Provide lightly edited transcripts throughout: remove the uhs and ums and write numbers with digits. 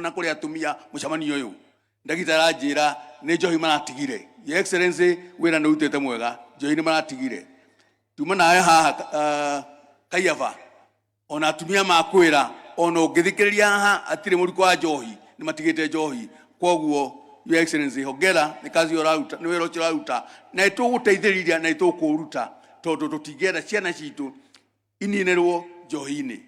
kana kuri atumia mucamani uyu ndagitara njira ni njohi maratigire your excellency wira ni utete mwega njohi ni maratigire tuma nawe haha Kayava ona atumia makwira ona ungithikiriria haha atire muriku wa njohi ni matigite njohi koguo your excellency hongera ni kazi uraruta ni wira uraruta na ituguteithiriria na itukuruta tondu tutigera ciana citu ininerwo njohi-ini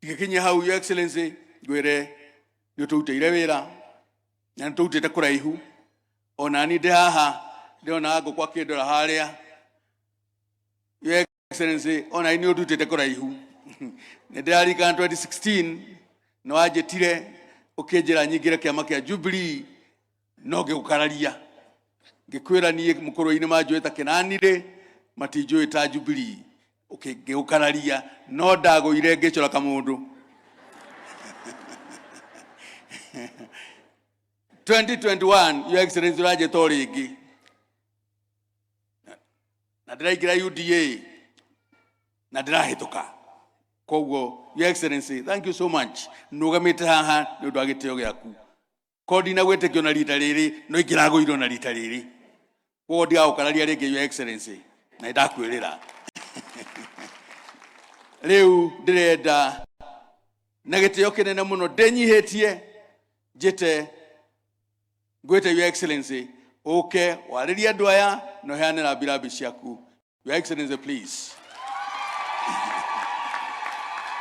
tigakinya hau your excellency ngwire ni tuteire wira na tutete kuraihu ona ni ndi haha ndiona ngukwa kindora haria your excellency ona ni tutete kuraihu ni ndirarika 2016 no ajitire ukinjira nyingire kiama kia Jubilee no ngikukararia ngikwira ni mukuru-ini manjweta kinanire matinjui ta Jubilee ngikukararia no ndaguire ngicora kamundu 2021 your excellency raje toringi na ndiraingira UDA na ndirahituka koguo your excellency thank you so much nugamite haha ni undu agitio giaku kodi na gwetekio na rita riri no ingiraguirwo na rita riri koguo ndigagukararia ringi your excellency na ndakwirira riu ndirenda na gitio kinene muno ndenyihitie njite ngwete your excellency okay wariria andu aya no heanira bilabi ciaku your excellency please